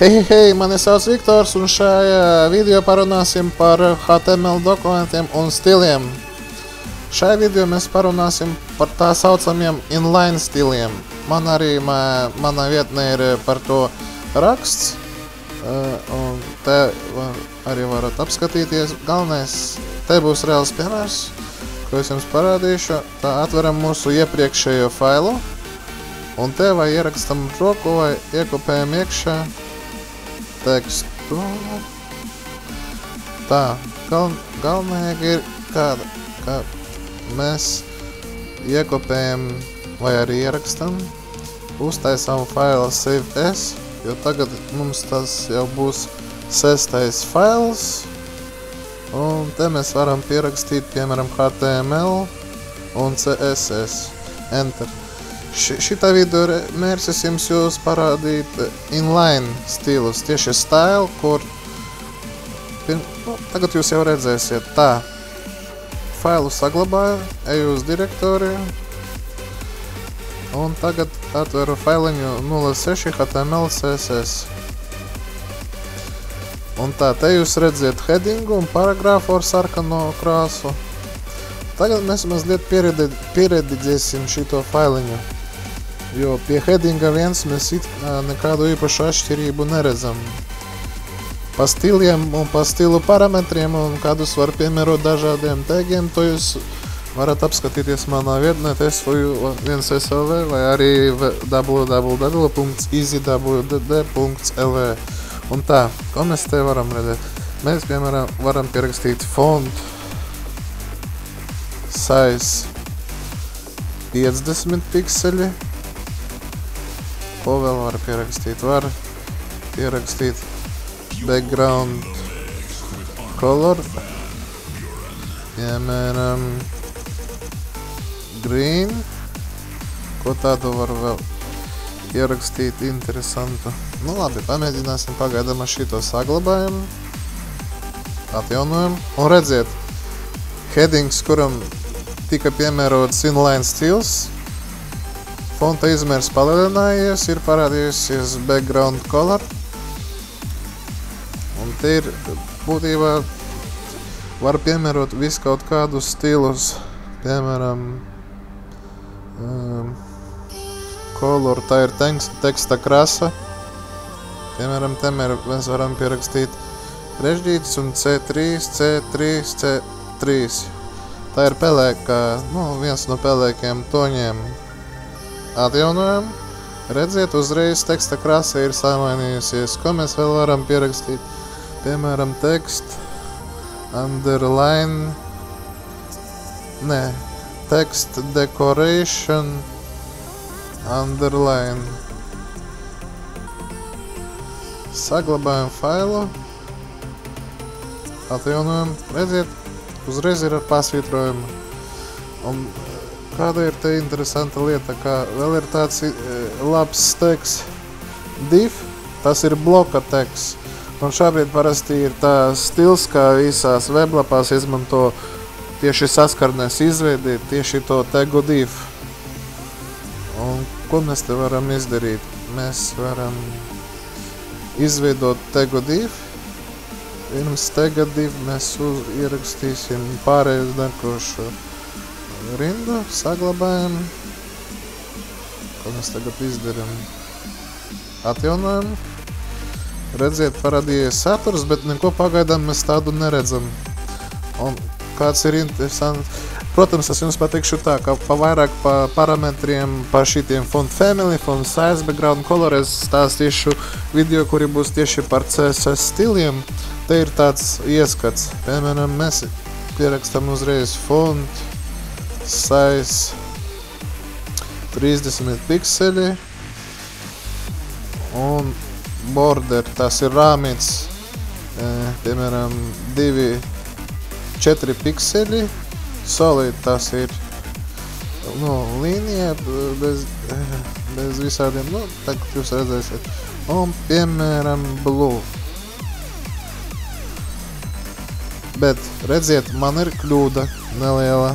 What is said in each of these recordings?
Hei, mani sauc Viktors, un šajā video parunāsim par HTML dokumentiem un stiliem. Šajā video mēs parunāsim par tā saucamiem inline stiliem. Man arī mana vietnē ir par to raksts, un te arī varat apskatīties. Galvenais, te būs reāls piemērs, ko es jums parādīšu. Tā atveram mūsu iepriekšējo failu, un te vai ierakstam roku vai iekopējam iekšā tekstu. Tā, galvenajā ir kāda, ka mēs iekopējam vai arī ierakstam, uztaisām failu save as, jo tagad mums tas jau būs 6. fails, un te mēs varam pierakstīt, piemēram, HTML un CSS. Enter. Šitā video mērķis jums parādīt inline stilus, tieši style, kur tagad jūs jau redzēsiet. Tā, failu saglabāju, eju uz direktoriju, un tagad atveru failiņu 06 HTML CSS. Un tā, te jūs redziet headingu un paragrāfu ar sarkano krāsu. Tagad mēs mazliet pierediģēsim šito failiņu. Jo pie headinga viens mēs nekādu īpašu atšķirību neredzam. Pa stiliem un pa stilu parametriem un kādus var piemērot dažādiem tagiem, to jūs varat apskatīties manā vietnē testoju1slv vai arī www.easywwd.lv. Un tā, ko mēs te varam redzēt? Mēs, piemēram, varam pierakstīt font size 50 pikseli. Ko vēl var pierakstīt? Var pierakstīt background color, piemēram, green. Ko tādu var vēl ierakstīt interesantu? Nu labi, pamēģināsim pagaidām ar šito saglabājumu, atjaunojam. Un redziet, headings, kuram tika piemērots inline stils, fonta izmērs palielinājies, ir parādījusies background color. Un te ir būtībā var piemērot visu kaut kādus stilus, piemēram, color, tā ir teksta krasa. Piemēram, te mēs varam pierakstīt režģītis un C3, C3, C3. Tā ir pelēkā, viens no pelēkiem toņiem. Atjaunojam, redziet, uzreiz teksta krasa ir samainījusies. Ko mēs vēl varam pierakstīt? Piemēram, tekst, underline, text decoration, underline. Saglabājam failu, atjaunojam, redziet, uzreiz ir ar pasvītrojumu. Un kāda ir te interesanta lieta, kā vēl ir tāds labs teksts div, tas ir bloka teksts. Un šobrīd parasti ir tā stils, kā visās weblapās izmanto tieši saskarnēs izveidīt tieši to tagu div. Un ko mēs te varam izdarīt? Mēs varam izveidot tagu div. Pirms taga div mēs ierakstīsim pārējus darkošu rindu, saglabājam, ko mēs tagad izdarām. Atjaunojam, redziet, parādījies saturs, bet neko pagaidām mēs tādu neredzam. Un kāds ir interesants, protams, es jums pateikšu tā, ka vairāk pa parametriem, pa šitiem font family, font size, background color, es stāstīšu video, kuri būs tieši par CSS stiliem. Te ir tāds ieskats, piemēram, mēs pierakstam uzreiz font size 30 pikseli un border, tas ir rāmīts, piemēram, 4 pikseli, solid, tas ir līnija bez visādiem, tagad jūs redzēsiet, un, piemēram, blue. Bet, redziet, man ir kļūda neliela.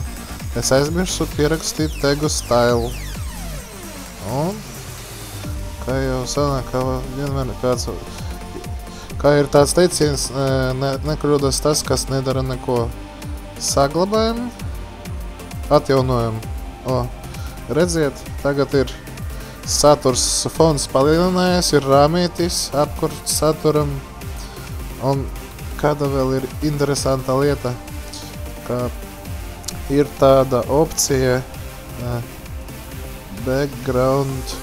Es aizmirsu pierakstīt tagu style. Un, kā jau sanāk, ka vienmēr kāds Kā ir tāds teiciens, nekļūdas tas, kas nedara neko. Saglabājam, atjaunojam. Redziet, tagad ir saturs fonds palielinājies, ir rāmītis apkurts saturam. Un kāda vēl ir interesanta lieta, ka ir tāda opcija background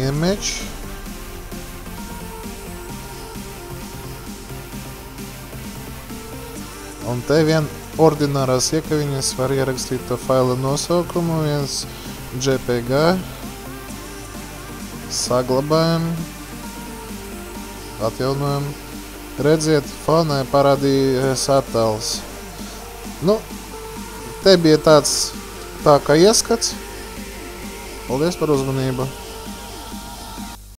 image. Un te vien ordinārās iekaviņas var ierakstīt to faila nosaukumu, viens JPG, saglabājam, atjaunojam. Redziet, fonē parādījās attēls. Nu, te bija tā kā ieskats. Paldies par uzmanību!